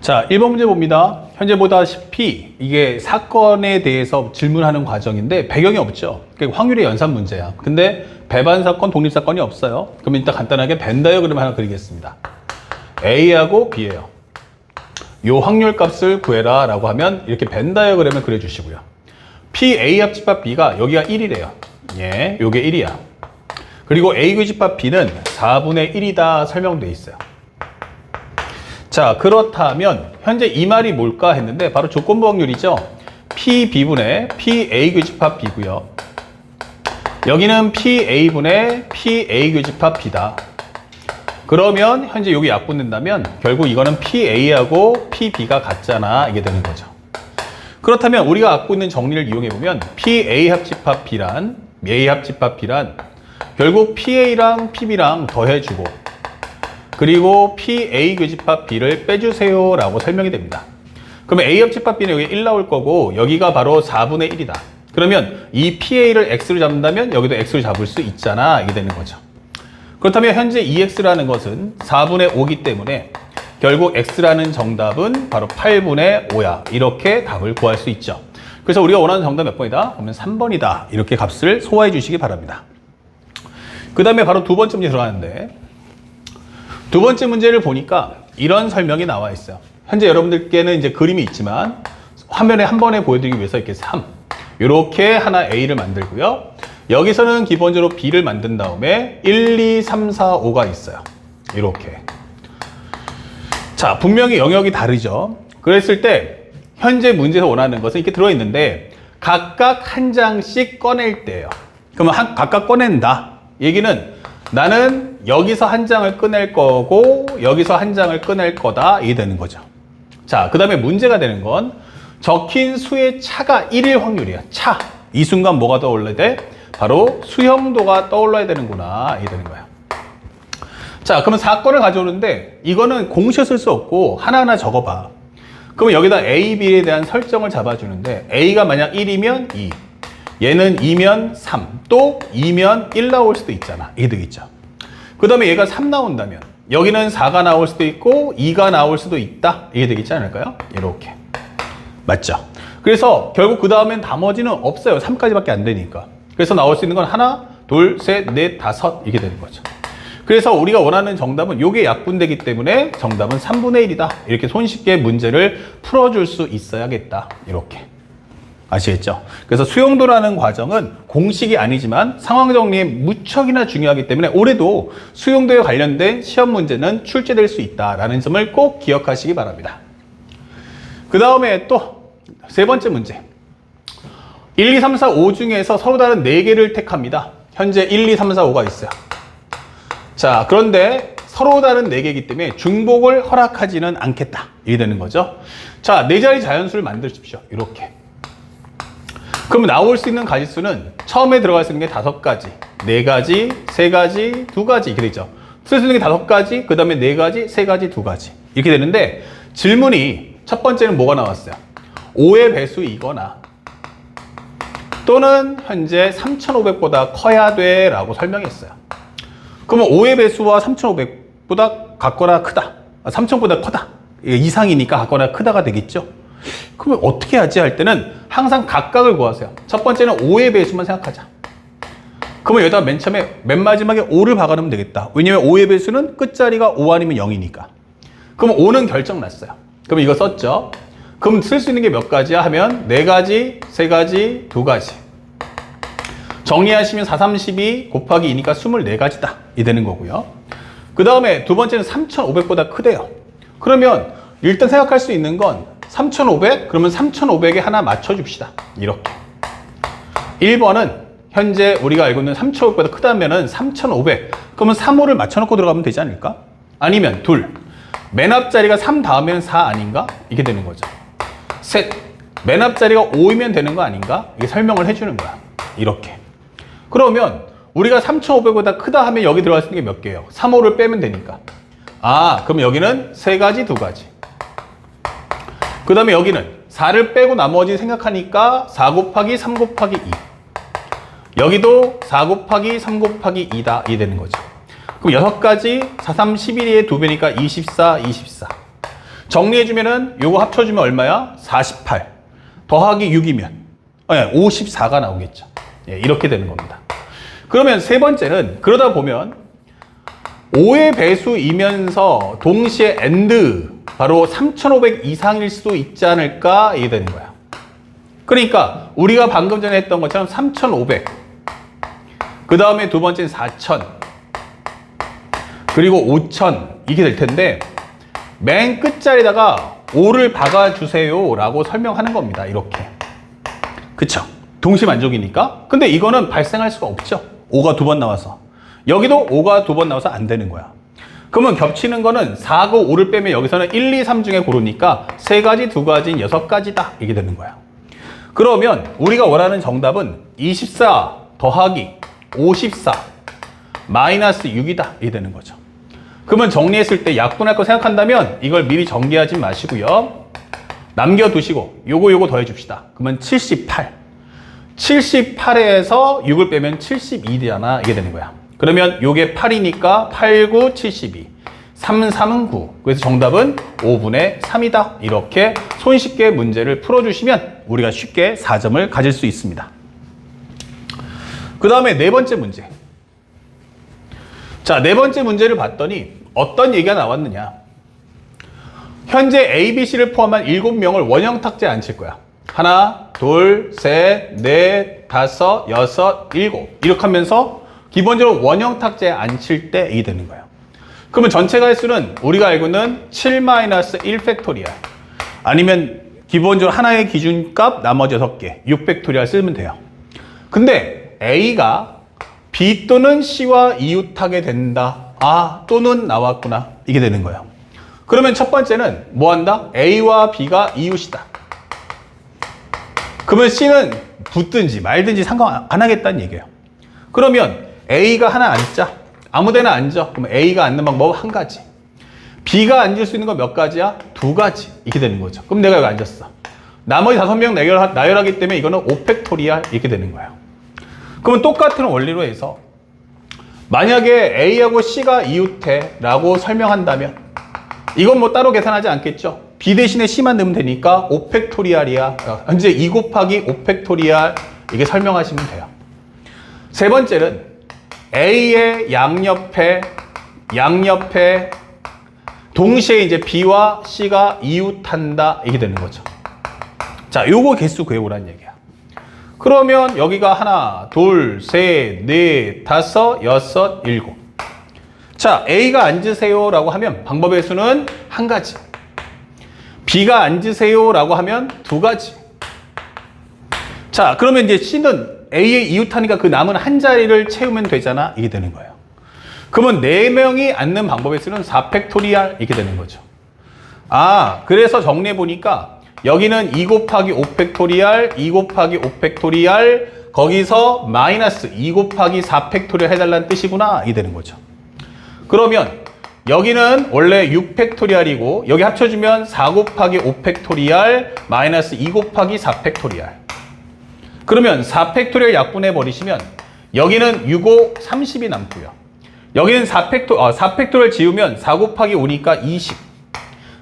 자, 1번 문제 봅니다. 현재 보다시피 이게 사건에 대해서 질문하는 과정인데 배경이 없죠. 그러니까 확률의 연산 문제야. 근데 배반 사건, 독립 사건이 없어요. 그럼 일단 간단하게 벤 다이어그램 하나 그리겠습니다. A하고 B예요. 요 확률 값을 구해라 라고 하면 이렇게 벤 다이어그램을 그려주시고요. PA 합집합 B가 여기가 1이래요. 예, 요게 1이야. 그리고 A 교집합 B는 4분의 1이다 설명돼 있어요. 자, 그렇다면 현재 이 말이 뭘까 했는데 바로 조건부 확률이죠. PB분의 PA 교집합 B고요. 여기는 PA분의 PA 교집합 B다. 그러면 현재 여기 약분된다면 결국 이거는 PA하고 PB가 같잖아. 이게 되는 거죠. 그렇다면 우리가 갖고 있는 정리를 이용해 보면 PA 합집합 B란 A 합집합 B란 결국 PA랑 PB랑 더해주고 그리고 PA 교집합 B를 빼주세요 라고 설명이 됩니다. 그러면 A 합집합 B는 여기 1 나올 거고 여기가 바로 4분의 1이다. 그러면 이 PA를 X로 잡는다면 여기도 X로 잡을 수 있잖아. 이게 되는 거죠. 그렇다면 현재 EX라는 것은 4분의 5기 때문에 결국 X라는 정답은 바로 8분의 5야. 이렇게 답을 구할 수 있죠. 그래서 우리가 원하는 정답 몇 번이다? 그러면 3번이다. 이렇게 값을 소화해 주시기 바랍니다. 그 다음에 바로 두 번째 문제 들어가는데 두 번째 문제를 보니까 이런 설명이 나와 있어요. 현재 여러분들께는 이제 그림이 있지만 화면에 한 번에 보여드리기 위해서 이렇게 3 이렇게 하나 A를 만들고요. 여기서는 기본적으로 B를 만든 다음에 1, 2, 3, 4, 5가 있어요. 이렇게. 자, 분명히 영역이 다르죠. 그랬을 때 현재 문제에서 원하는 것은 이렇게 들어있는데 각각 한 장씩 꺼낼 때예요. 그러면 각각 꺼낸다. 얘기는 나는 여기서 한 장을 꺼낼 거고 여기서 한 장을 꺼낼 거다. 이게 되는 거죠. 자, 그 다음에 문제가 되는 건 적힌 수의 차가 1일 확률이야. 차. 이 순간 뭐가 떠올라야 돼? 바로 수형도가 떠올라야 되는구나. 이게 되는 거야. 자, 그러면 사건을 가져오는데 이거는 공식을 쓸 수 없고 하나하나 적어봐. 그러면 여기다 A, B에 대한 설정을 잡아주는데 A가 만약 1이면 2, 얘는 2면 3, 또 2면 1 나올 수도 있잖아. 이게 되겠죠. 그 다음에 얘가 3 나온다면 여기는 4가 나올 수도 있고 2가 나올 수도 있다. 이게 되겠지 않을까요? 이렇게. 맞죠? 그래서 결국 그 다음엔 나머지는 없어요. 3까지밖에 안 되니까. 그래서 나올 수 있는 건 하나, 둘, 셋, 넷, 다섯 이렇게 되는 거죠. 그래서 우리가 원하는 정답은 요게 약분되기 때문에 정답은 3분의 1이다. 이렇게 손쉽게 문제를 풀어줄 수 있어야겠다. 이렇게. 아시겠죠? 그래서 수용도라는 과정은 공식이 아니지만 상황 정리에 무척이나 중요하기 때문에 올해도 수용도에 관련된 시험 문제는 출제될 수 있다라는 점을 꼭 기억하시기 바랍니다. 그 다음에 또 세 번째 문제. 1, 2, 3, 4, 5 중에서 서로 다른 4개를 택합니다. 현재 1, 2, 3, 4, 5가 있어요. 자, 그런데 서로 다른 4개이기 때문에 중복을 허락하지는 않겠다. 이게 되는 거죠. 자, 4자리 자연수를 만드십시오. 이렇게. 그러면 나올 수 있는 가지수는 처음에 들어갈 수 있는 게 5가지, 4가지, 3가지, 2가지 이렇게 되죠. 쓸 수 있는 게 5가지, 그 다음에 4가지, 3가지, 2가지 이렇게 되는데 질문이 첫 번째는 뭐가 나왔어요? 5의 배수이거나 또는 현재 3,500보다 커야 돼 라고 설명했어요. 그러면 5의 배수와 3,500보다 같거나 크다. 3,000보다 크다. 이상이니까 같거나 크다가 되겠죠. 그러면 어떻게 하지 할 때는 항상 각각을 구하세요. 첫 번째는 5의 배수만 생각하자. 그러면 여기다 맨 마지막에 5를 박아놓으면 되겠다. 왜냐면 5의 배수는 끝자리가 5 아니면 0이니까. 그럼 5는 결정 났어요. 그럼 이거 썼죠. 그럼 쓸 수 있는 게 몇 가지야 하면 4가지, 3가지, 2가지. 정리하시면 4, 32 곱하기 2니까 24가지다. 이 되는 거고요. 그 다음에 두 번째는 3,500보다 크대요. 그러면 일단 생각할 수 있는 건 3,500? 그러면 3,500에 하나 맞춰줍시다. 이렇게. 1번은 현재 우리가 알고 있는 3,500보다 크다면은 3,500. 그러면 3, 5를 맞춰놓고 들어가면 되지 않을까? 아니면 둘. 맨 앞자리가 3 다음엔 4 아닌가? 이게 되는 거죠. 셋. 맨 앞자리가 5이면 되는 거 아닌가? 이게 설명을 해주는 거야. 이렇게. 그러면 우리가 3,500보다 크다 하면 여기 들어갈 수 있는 게 몇 개예요? 3, 5를 빼면 되니까. 아, 그럼 여기는 3가지, 2가지. 그 다음에 여기는 4를 빼고 나머지 생각하니까 4 곱하기 3 곱하기 2. 여기도 4 곱하기 3 곱하기 2다. 이게 되는 거죠. 그럼 6가지, 4, 3, 11의 2배니까 24, 24. 정리해주면은 요거 합쳐주면 얼마야? 48 더하기 6이면 54가 나오겠죠. 예, 이렇게 되는 겁니다. 그러면 세 번째는 그러다 보면 5의 배수이면서 동시에 AND 바로 3500 이상일 수도 있지 않을까 이게 되는 거야. 그러니까 우리가 방금 전에 했던 것처럼 3500 그 다음에 두 번째는 4000 그리고 5000 이게 될 텐데 맨 끝자리에다가 5를 박아주세요 라고 설명하는 겁니다. 이렇게. 그쵸? 동시만족이니까. 근데 이거는 발생할 수가 없죠. 5가 두 번 나와서. 여기도 5가 두 번 나와서 안 되는 거야. 그러면 겹치는 거는 4고 5를 빼면 여기서는 1, 2, 3 중에 고르니까 3가지, 2가지인 6가지다. 이게 되는 거야. 그러면 우리가 원하는 정답은 24 더하기 54 마이너스 6이다. 이게 되는 거죠. 그러면 정리했을 때 약분할 거 생각한다면 이걸 미리 정리하지 마시고요. 남겨두시고 요거 더해 줍시다. 그러면 78. 78에서 6을 빼면 72잖아. 이게 되는 거야. 그러면 요게 8이니까 8, 9, 72. 3, 3은 9. 그래서 정답은 5분의 3이다. 이렇게 손쉽게 문제를 풀어주시면 우리가 쉽게 4점을 가질 수 있습니다. 그 다음에 네 번째 문제. 자, 네 번째 문제를 봤더니 어떤 얘기가 나왔느냐. 현재 A, B, C를 포함한 7명을 원형 탁자에 앉힐 거야. 하나, 둘, 셋, 넷, 다섯, 여섯, 일곱. 이렇게 하면서 기본적으로 원형 탁자에 앉힐 때 A 되는 거예요. 그러면 전체 가의 수는 우리가 알고 있는 7-1 팩토리얼. 아니면 기본적으로 하나의 기준값 나머지 6개, 6 팩토리얼 쓰면 돼요. 근데 A가 B 또는 C와 이웃하게 된다. 아, 또는 나왔구나. 이게 되는 거예요. 그러면 첫 번째는 뭐 한다? A와 B가 이웃이다. 그러면 C는 붙든지 말든지 상관 안 하겠다는 얘기예요. 그러면 A가 하나 앉자. 아무 데나 앉아. 그러면 A가 앉는 방법 한 가지. B가 앉을 수 있는 건 몇 가지야? 2가지. 이렇게 되는 거죠. 그럼 내가 여기 앉았어. 나머지 5명 나열하기 때문에 이거는 5팩토리얼 이렇게 되는 거예요. 그러면 똑같은 원리로 해서 만약에 A하고 C가 이웃해 라고 설명한다면 이건 뭐 따로 계산하지 않겠죠. B 대신에 C만 넣으면 되니까 5팩토리얼이야. 현재 2 곱하기 5팩토리얼 이게 설명하시면 돼요. 세 번째는 A의 양옆에 동시에 이제 B와 C가 이웃한다 이게 되는 거죠. 자, 요거 개수 구해보라는 얘기야. 그러면 여기가 하나, 둘, 셋, 넷, 다섯, 여섯, 일곱. 자, A가 앉으세요 라고 하면 방법의 수는 한 가지. B가 앉으세요 라고 하면 2가지. 자, 그러면 이제 C는 A에 이웃하니까 그 남은 한 자리를 채우면 되잖아. 이게 되는 거예요. 그러면 4명이 앉는 방법의 수는 4팩토리얼 이렇게 되는 거죠. 아, 그래서 정리해보니까 여기는 2 곱하기 5팩토리얼, 2 곱하기 5팩토리얼, 거기서 마이너스 2 곱하기 4팩토리얼 해달라는 뜻이구나. 이게 되는 거죠. 그러면 여기는 원래 6팩토리얼이고 여기 합쳐주면 4 곱하기 5팩토리얼 마이너스 2 곱하기 4팩토리얼. 그러면 4팩토리얼 약분해 버리시면 여기는 6, 5, 30이 남고요. 여기는 4팩토리얼 지우면 4 곱하기 5니까 20.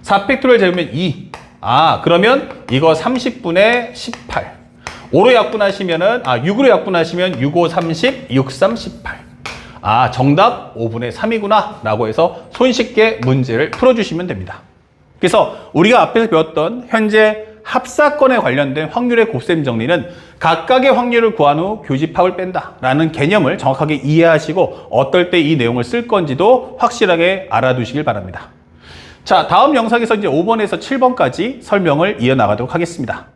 4팩토리얼 재우면 2. 아, 그러면 이거 30분의 18. 5로 약분하시면은, 6으로 약분하시면 6, 5, 30, 6, 3, 18. 아, 정답 5분의 3이구나. 라고 해서 손쉽게 문제를 풀어주시면 됩니다. 그래서 우리가 앞에서 배웠던 현재 합사건에 관련된 확률의 곱셈 정리는 각각의 확률을 구한 후 교집합을 뺀다 라는 개념을 정확하게 이해하시고 어떨 때 이 내용을 쓸 건지도 확실하게 알아두시길 바랍니다. 자, 다음 영상에서 이제 5번에서 7번까지 설명을 이어나가도록 하겠습니다.